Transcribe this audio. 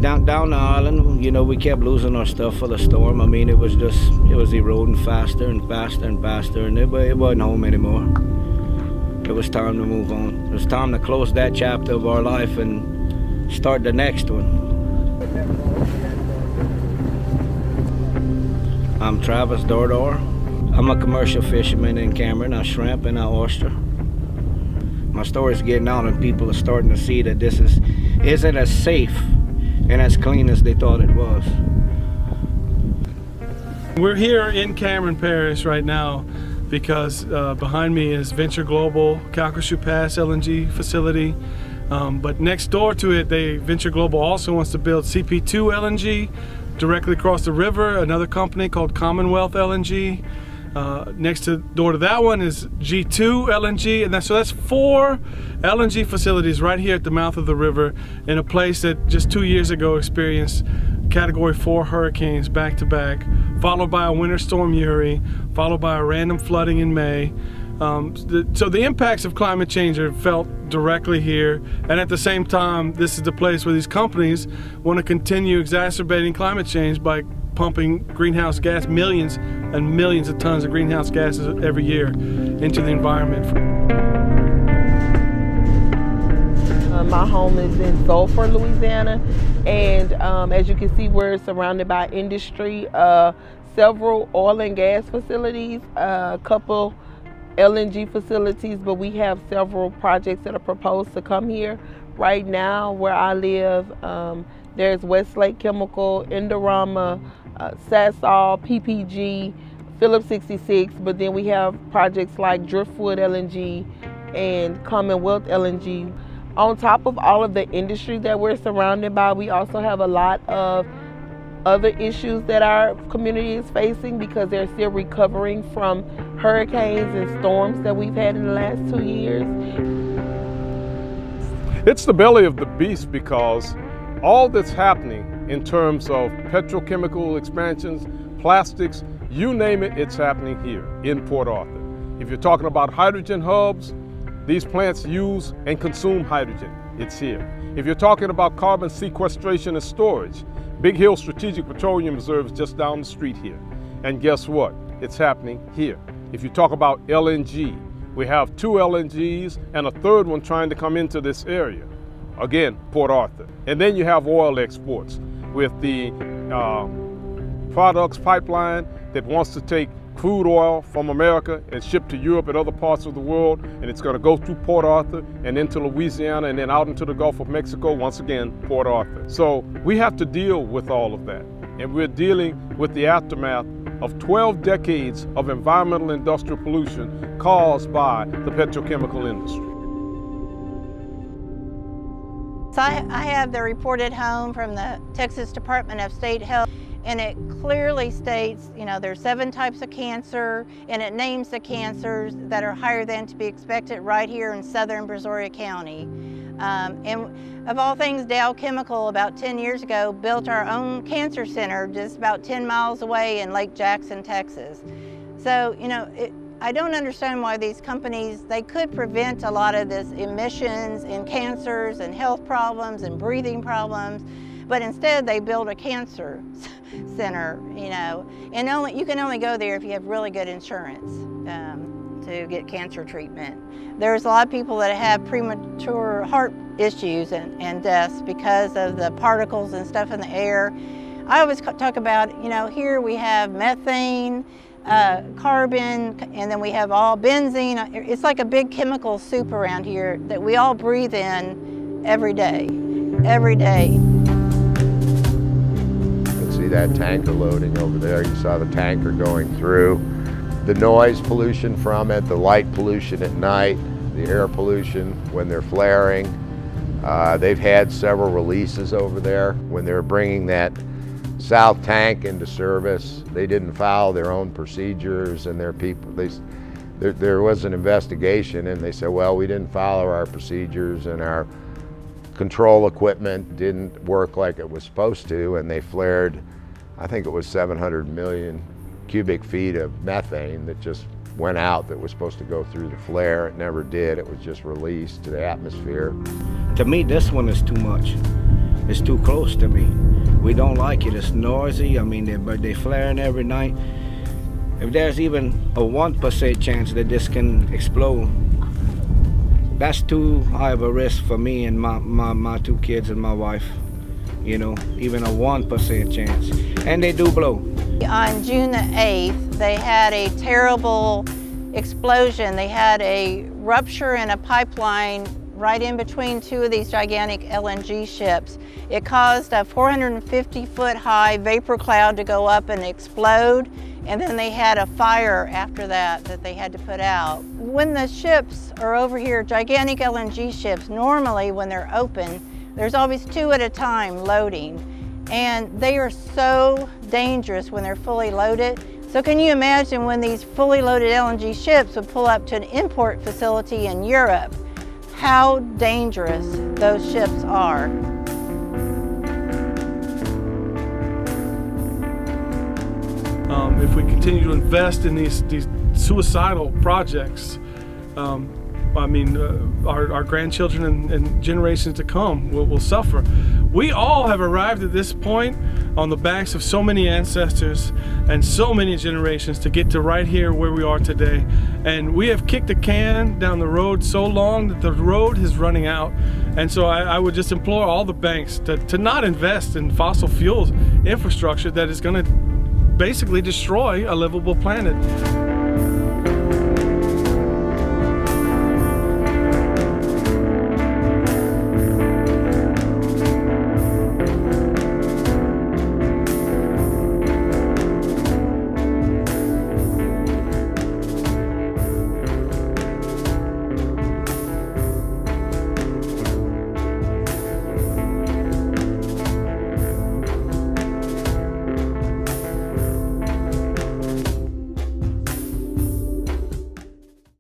Down the island, you know, we kept losing our stuff for the storm. I mean, it was eroding faster and faster and faster, and it wasn't home anymore. It was time to move on. It was time to close that chapter of our life and start the next one. I'm Travis Dordor. I'm a commercial fisherman in Cameron. I shrimp and I oyster. My story's getting out and people are starting to see that this isn't as safe and as clean as they thought it was. We're here in Cameron Parish right now because behind me is Venture Global Calcasieu Pass LNG facility. But next door to it, Venture Global also wants to build CP2 LNG directly across the river, another company called Commonwealth LNG. Next door to that one is G2 LNG, and so that's 4 LNG facilities right here at the mouth of the river in a place that just 2 years ago experienced Category 4 hurricanes back to back, followed by a winter storm Uri, followed by a random flooding in May. So the impacts of climate change are felt directly here, and at the same time, this is the place where these companies want to continue exacerbating climate change by pumping greenhouse gas, millions and millions of tons of greenhouse gases every year into the environment. My home is in Sulphur, Louisiana, and as you can see, we're surrounded by industry, several oil and gas facilities, a couple LNG facilities, but we have several projects that are proposed to come here. Right now, where I live, there's Westlake Chemical, Indorama, Sasol, PPG, Phillips 66, but then we have projects like Driftwood LNG and Commonwealth LNG. On top of all of the industry that we're surrounded by, we also have a lot of other issues that our community is facing because they're still recovering from hurricanes and storms that we've had in the last 2 years. It's the belly of the beast because all that's happening in terms of petrochemical expansions, plastics, you name it, it's happening here in Port Arthur. If you're talking about hydrogen hubs, these plants use and consume hydrogen, it's here. If you're talking about carbon sequestration and storage, Big Hill Strategic Petroleum Reserve is just down the street here. And guess what? It's happening here. If you talk about LNG, we have 2 LNGs and a third one trying to come into this area. Again, Port Arthur. And then you have oil exports with the products pipeline that wants to take crude oil from America and ship to Europe and other parts of the world, and it's going to go through Port Arthur and into Louisiana and then out into the Gulf of Mexico, once again, Port Arthur. So we have to deal with all of that, and we're dealing with the aftermath of 12 decades of environmental industrial pollution caused by the petrochemical industry. So I have the report at home from the Texas Department of State Health, and it clearly states, you know, there's 7 types of cancer, and it names the cancers that are higher than to be expected right here in southern Brazoria County. And of all things, Dow Chemical about 10 years ago built our own cancer center just about 10 miles away in Lake Jackson, Texas. So, you know, I don't understand why these companies, they could prevent a lot of this emissions and cancers and health problems and breathing problems, but instead they build a cancer center, you know, and you can only go there if you have really good insurance to get cancer treatment. There's a lot of people that have premature heart issues and deaths because of the particles and stuff in the air. I always talk about, you know, here we have methane, carbon, and then we have all benzene. It's like a big chemical soup around here that we all breathe in every day, every day. You can see that tanker loading over there. You saw the tanker going through. The noise pollution from it, the light pollution at night, the air pollution when they're flaring. They've had several releases over there. When they were bringing that south tank into service, they didn't follow their own procedures, and their people, there was an investigation, and they said, well, we didn't follow our procedures and our control equipment didn't work like it was supposed to, and they flared, I think it was 700 million cubic feet of methane that just went out that was supposed to go through the flare. It never did. It was just released to the atmosphere. To me, this one is too much. It's too close to me. We don't like it. It's noisy. I mean, they're flaring every night. If there's even a 1% chance that this can explode, that's too high of a risk for me and my 2 kids and my wife. You know, even a 1% chance. And they do blow. On June the 8th, they had a terrible explosion. They had a rupture in a pipeline right in between 2 of these gigantic LNG ships. It caused a 450-foot high vapor cloud to go up and explode, and then they had a fire after that they had to put out. When the ships are over here, gigantic LNG ships, normally when they're open, there's always 2 at a time loading, and they are so dangerous when they're fully loaded. So can you imagine when these fully loaded LNG ships would pull up to an import facility in Europe, how dangerous those ships are. If we continue to invest in these suicidal projects, I mean, our grandchildren and generations to come will suffer. We all have arrived at this point on the backs of so many ancestors and so many generations to get to right here where we are today. And we have kicked the can down the road so long that the road is running out. And so I would just implore all the banks to not invest in fossil fuels infrastructure that is going to basically destroy a livable planet.